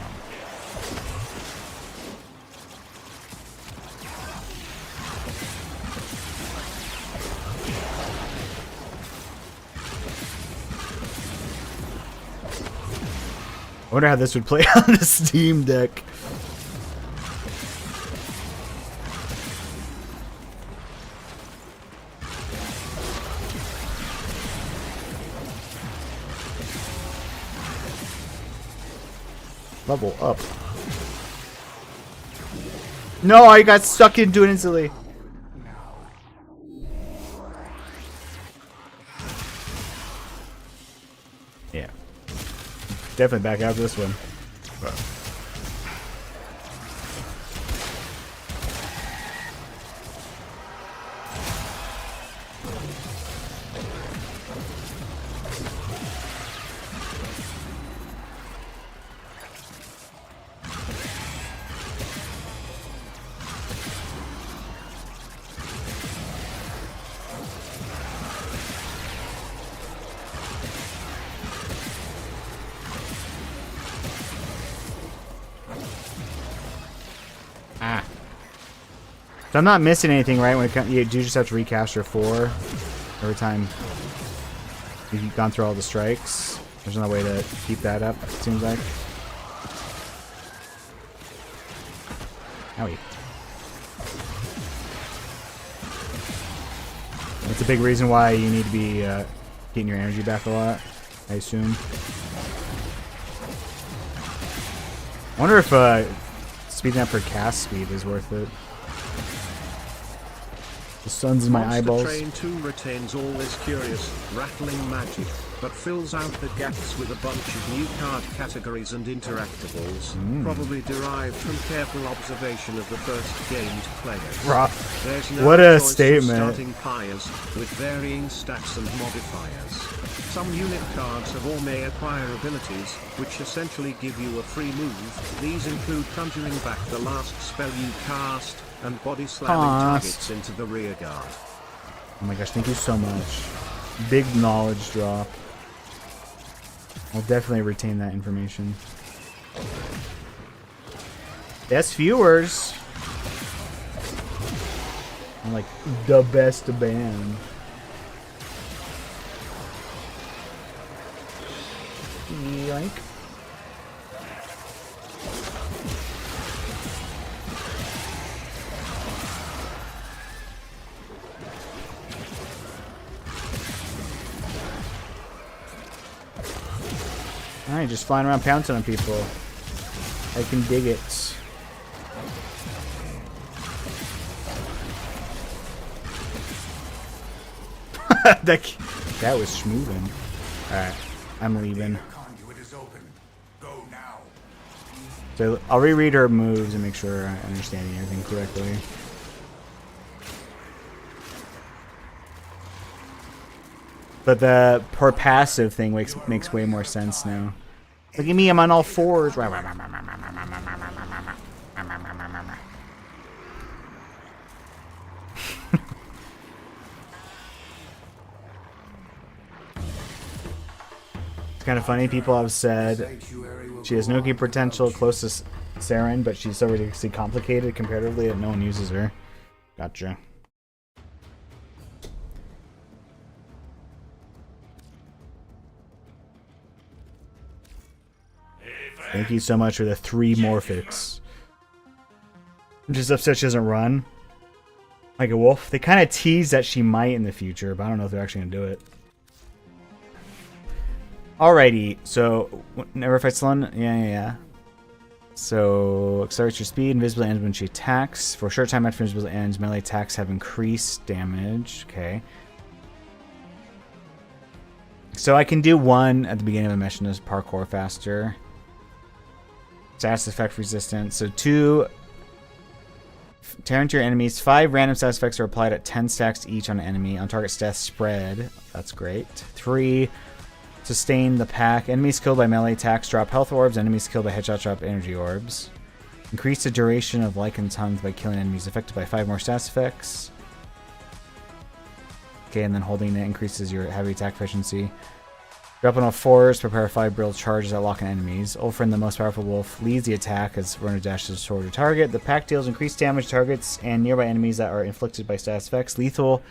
I wonder how this would play on the Steam Deck. Level up. No, I got stuck into it instantly. Yeah. Definitely back out of this one. Ah. So I'm not missing anything, right? When it comes, you do just have to recast your 4 every time you've gone through all the strikes. There's no way to keep that up, it seems like. Owie. That's a big reason why you need to be getting your energy back a lot, I assume. I wonder if speeding up her cast speed is worth it. The sun's in my eyeballs. Monster Train 2 retains all this curious, rattling magic, but fills out the gaps with a bunch of new card categories and interactables, probably derived from careful observation of the first game's players. There's no What a choice of statement. starting players, with varying stats and modifiers. Some unit cards have or may acquire abilities, which essentially give you a free move. These include conjuring back the last spell you cast, and body slamming targets into the rear guard. Oh my gosh, thank you so much. Big knowledge drop. I'll definitely retain that information. Best viewers. I'm like the best band. Yoink. Alright, just flying around pouncing on people. I can dig it. that was schmoovin'. Alright, I'm leaving. So I'll reread her moves and make sure I'm understanding everything correctly. But her passive thing makes way more sense now. Look at me, I'm on all fours. It's kind of funny, people have said she has no key potential close to Saren, but she's so ridiculously complicated comparatively that no one uses her. Gotcha. Thank you so much for the 3 Morphics. I'm just upset she doesn't run like a wolf. They kind of tease that she might in the future, but I don't know if they're actually going to do it. Alrighty, so never fight Sloan. Yeah. So accelerates your speed. Invisible ends when she attacks. For a short time after invisible ends, melee attacks have increased damage. Okay. So I can do 1 at the beginning of the mission as parkour faster. Status effect resistance. So 2 tear into your enemies. 5 random status effects are applied at 10 stacks each on an enemy. On target stats spread. That's great. 3 sustain the pack. Enemies killed by melee attacks drop health orbs. Enemies killed by headshots drop energy orbs. Increase the duration of Lycan's tongues by killing enemies affected by 5 more status effects. Okay, and then holding it increases your heavy attack efficiency. Drop on all 4s, prepare 5 brittle charges that lock on enemies. Ulfrin, the most powerful wolf, leads the attack as runner dashes toward your target. The pack deals increased damage to targets and nearby enemies that are inflicted by status effects. Lethal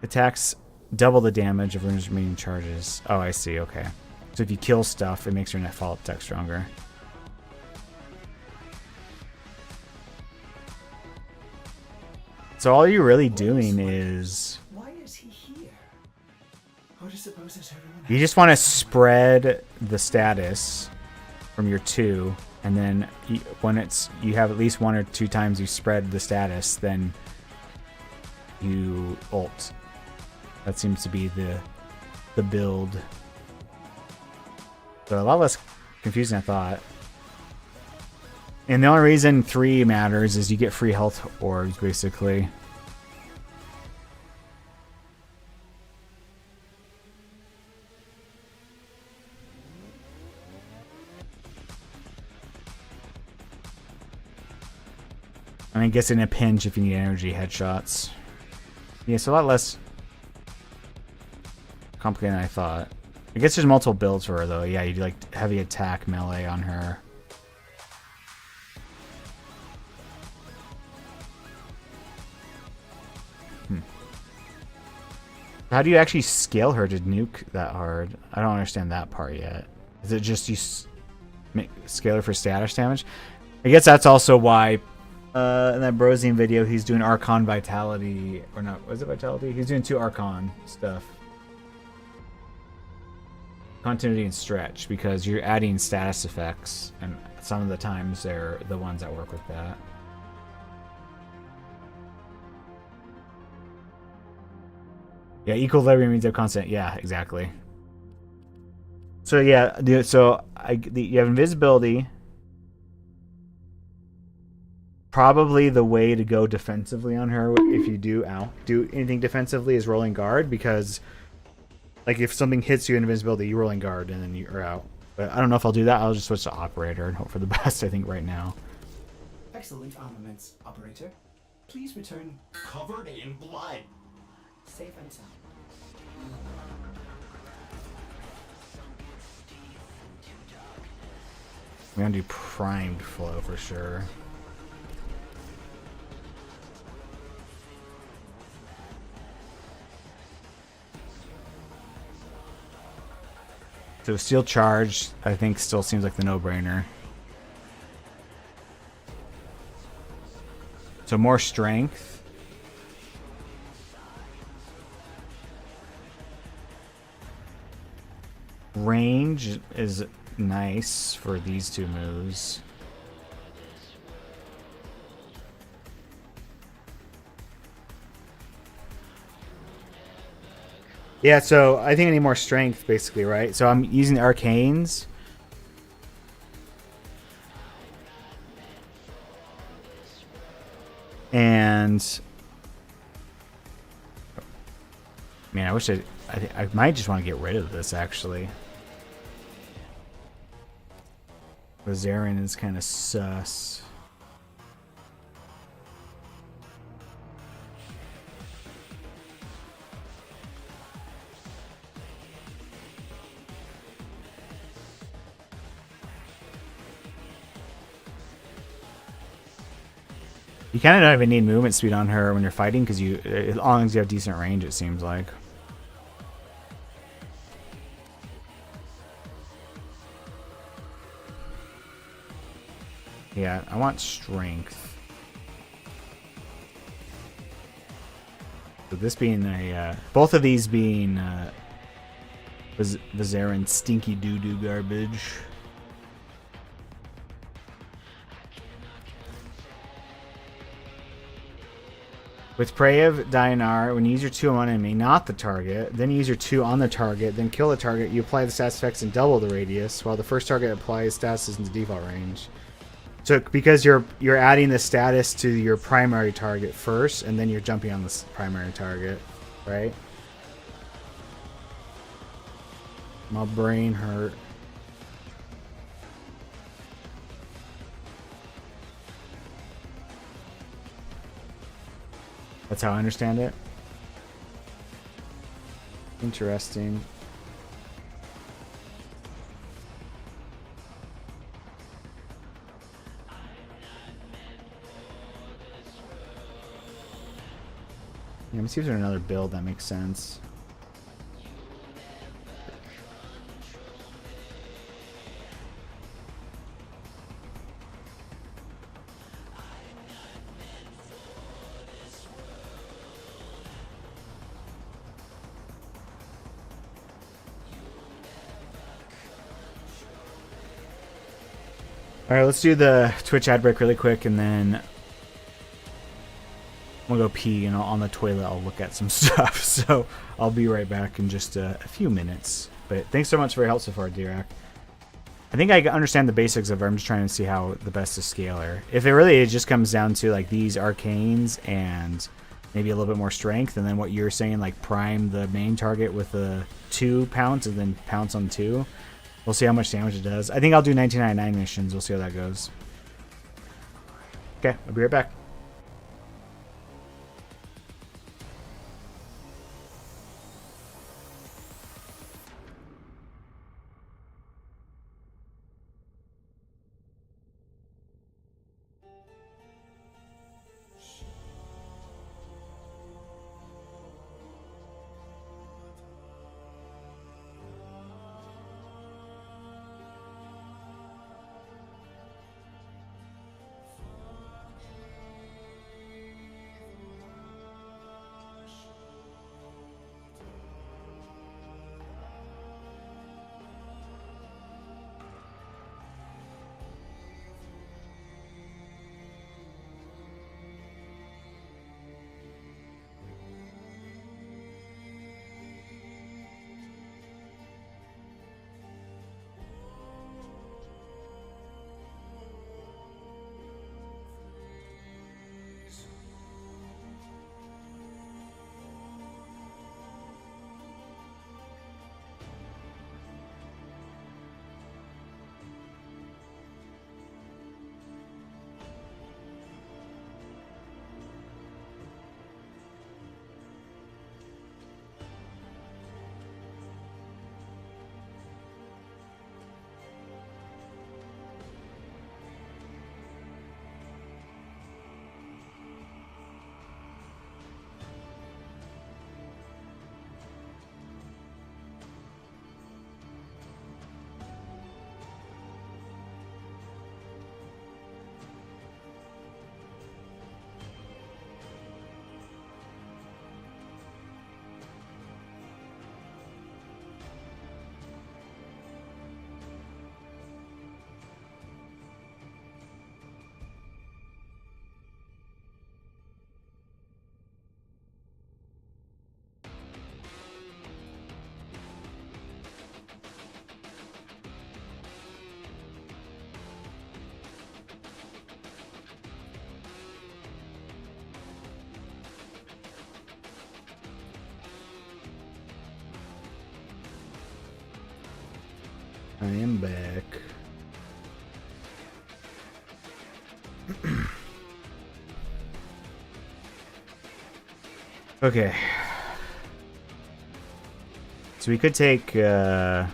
attacks double the damage of runner's remaining charges. Oh, I see, okay. So if you kill stuff, it makes your net follow-up attack stronger. So all you're really doing is... Why is he here? I suppose it's everyone You just want to spread the status from your 2, and then when you have at least 1 or 2 times you spread the status, then you ult. That seems to be the build. So a lot less confusing than I thought. And the only reason 3 matters is you get free health orbs, basically. And I guess in a pinch if you need energy headshots. Yeah, so a lot less complicated than I thought. I guess there's multiple builds for her though. Yeah, you do like heavy attack melee on her. How do you actually scale her to nuke that hard? I don't understand that part yet. Is it just you scale her for status damage? I guess that's also why In that Brosine video, he's doing Archon Vitality, or not, was it Vitality? He's doing 2 Archon stuff. Continuity and Stretch, because you're adding status effects, and some of the times they're the ones that work with that. Yeah, equilibrium means they're constant. Yeah, exactly. So yeah, you have invisibility. Probably the way to go defensively on her, if you do anything defensively, is rolling guard, because like if something hits you in invisibility, you rolling guard and then you're out. But I don't know if I'll do that. I'll just switch to operator and hope for the best, I think, right now. Excellent armaments, operator. Please return Covered in blood. safe and sound. We're gonna do primed flow for sure. So steel charge, I think, still seems like the no-brainer. So more strength. Range is nice for these 2 moves. Yeah, so I think I need more strength, basically, right? So I'm using the arcanes. And man, I wish I might just want to get rid of this, actually. Rosarin is kind of sus. You kind of don't even need movement speed on her when you're fighting, because as long as you have decent range, it seems like. Yeah, I want strength. So this being both of these being Vizarin stinky doo-doo garbage. With Prey of Dianar, when you use your 2 on enemy, not the target, then you use your 2 on the target, then kill the target, you apply the status effects and double the radius, while the first target applies statuses in the default range. So because you're adding the status to your primary target first, and then you're jumping on the primary target, right? My brain hurt. That's how I understand it. Interesting. Yeah, let me see if there's another build that makes sense. All right, let's do the Twitch ad break really quick, and then we'll go pee, and on the toilet I'll look at some stuff. So I'll be right back in just a few minutes. But thanks so much for your help so far, Dirac. I think I understand the basics of her. I'm just trying to see how the best to scale her. If it just comes down to like these arcanes and maybe a little bit more strength, and then what you're saying, like prime the main target with the 2 pounce and then pounce on 2. We'll see how much damage it does. I think I'll do 1999 missions. We'll see how that goes. Okay, I'll be right back. I am back. Okay. So we could take yeah,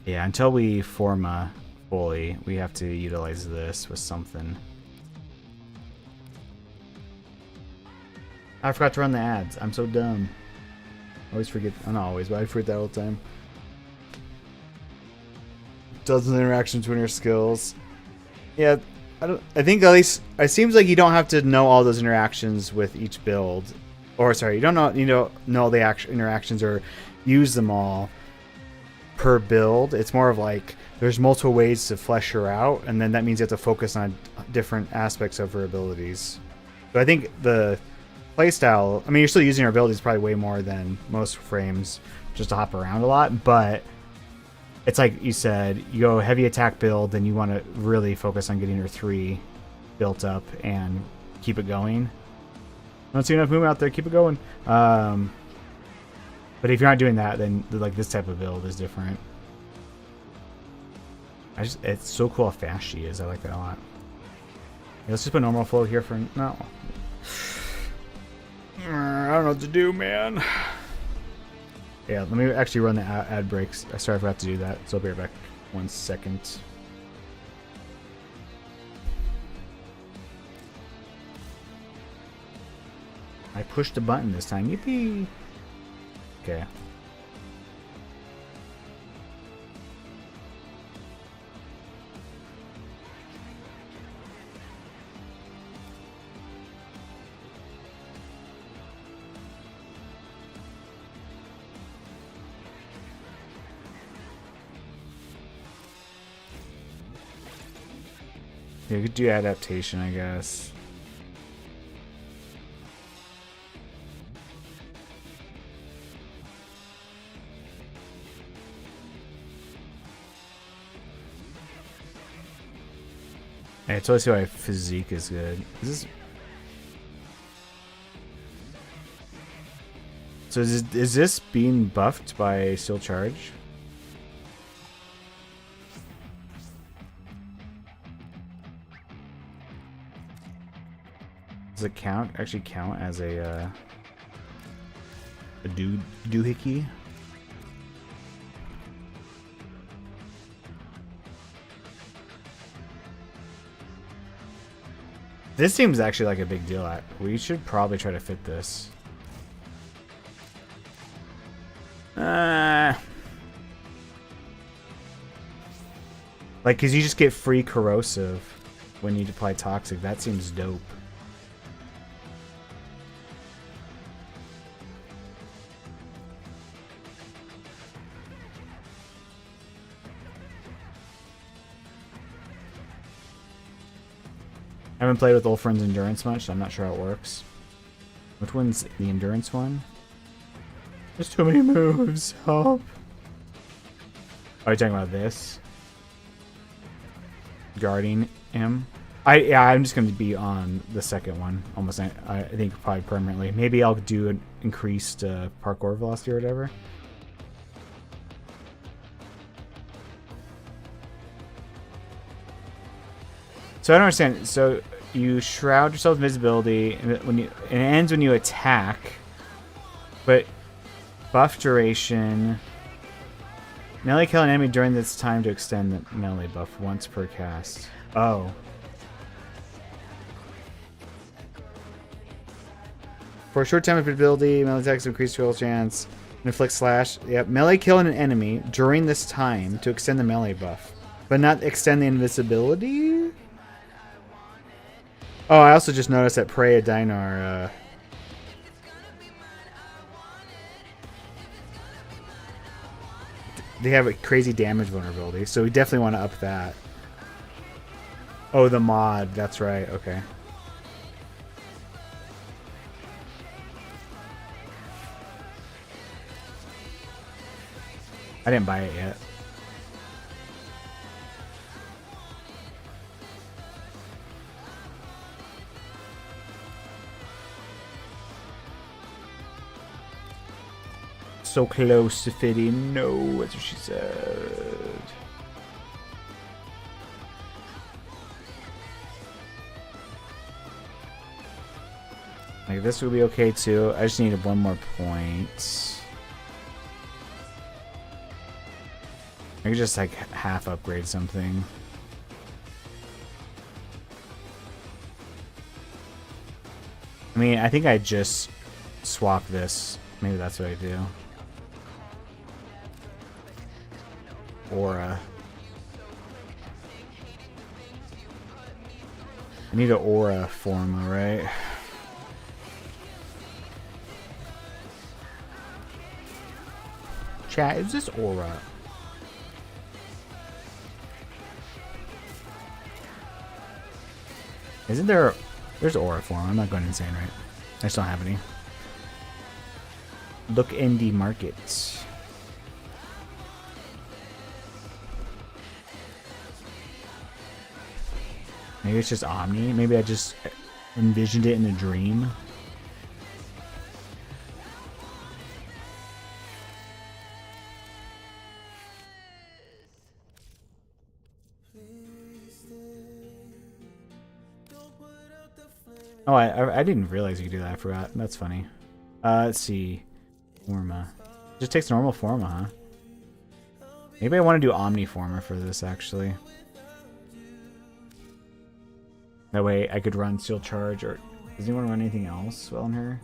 until we forma fully, we have to utilize this with something. I forgot to run the ads. I'm so dumb. I always forget. I'm not always, but I forget that all the time. Dozens of interactions between your skills. Yeah, I think at least it seems like you don't have to know all those interactions with each build, or sorry, you don't know all the interactions or use them all per build. It's more of like there's multiple ways to flesh her out, and then that means you have to focus on different aspects of her abilities. So I think the playstyle, I mean, you're still using her abilities probably way more than most frames just to hop around a lot, but it's like you said, you go heavy attack build, then you want to really focus on getting your 3 built up and keep it going. I don't see enough movement out there, keep it going. But if you're not doing that, then like this type of build is different. It's so cool how fast she is. I like that a lot. Yeah, let's just put normal flow here for no. I don't know what to do, man. Yeah, let me actually run the ad breaks. Sorry, I forgot to do that. So I'll be right back. 1 second. I pushed a button this time. Yippee! Okay. Yeah, you could do adaptation, I guess. Hey, I totally see why physique is good. Is this being buffed by Steel Charge? Does it actually count as a doohickey? This seems actually like a big deal. We should probably try to fit this. Like, cause you just get free corrosive when you apply toxic. That seems dope. I haven't played with Ulfrin's Endurance much, so I'm not sure how it works. Which one's the Endurance one? There's too many moves. Help. Are you talking about this? Guarding him? I'm just going to be on the second one. Almost, I think probably permanently. Maybe I'll do an increased parkour velocity or whatever. So I don't understand. So you shroud yourself in invisibility, and it ends when you attack. But buff duration. Melee kill an enemy during this time to extend the melee buff once per cast. Oh. For a short time of invisibility, melee attacks increase roll chance. Inflict slash. Yep. Melee kill an enemy during this time to extend the melee buff, but not extend the invisibility. Oh, I also just noticed that Prey and Dynar, they have a crazy damage vulnerability, so we definitely want to up that. Oh, the mod. That's right. Okay. I didn't buy it yet. so close to fitting. No, that's what she said. Like, this would be okay too. I just needed one more point. I could just like half upgrade something. I mean, I think I just swap this. Maybe that's what I do. Aura. I need an aura forma, right? Chat, is this aura? Isn't there... There's aura form. I'm not going insane, right? I just don't have any. Look in the markets. Maybe it's just Omni. Maybe I just envisioned it in a dream. Oh, I didn't realize you could do that. I forgot. That's funny. Let's see. Forma. Just takes normal Forma, huh? Maybe I want to do Omni Forma for this, actually. That way I could run Steel Charge, or... Does anyone run anything else well in her?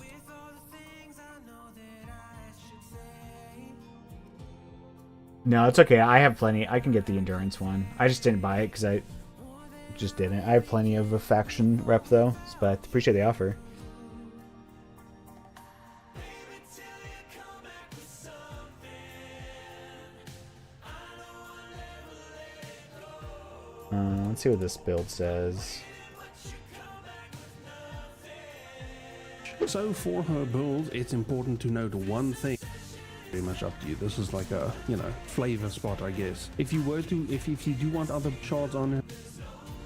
No, it's okay. I have plenty. I can get the Endurance one. I just didn't buy it because I... just didn't. I have plenty of a faction rep though, but appreciate the offer. Let's see what this build says. So for her build, it's important to note one thing. Very much up to you. This is like a, you know, flavor spot, I guess. If you were to, if you do want other shards on her,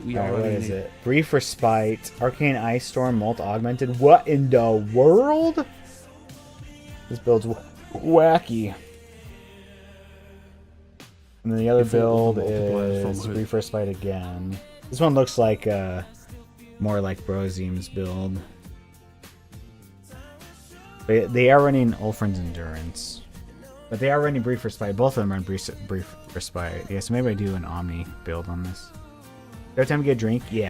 what is it? Brief Respite, Arcane Ice Storm, Molt Augmented. What in the world? This build's wacky. And then the other build is Brief Respite again. This one looks like more like Brozim's build. They are running Ulfrin's Endurance. But they are running Brief Respite. Both of them run Brief Respite. Yeah, so maybe I do an Omni build on this. Every time we get a drink, yeah.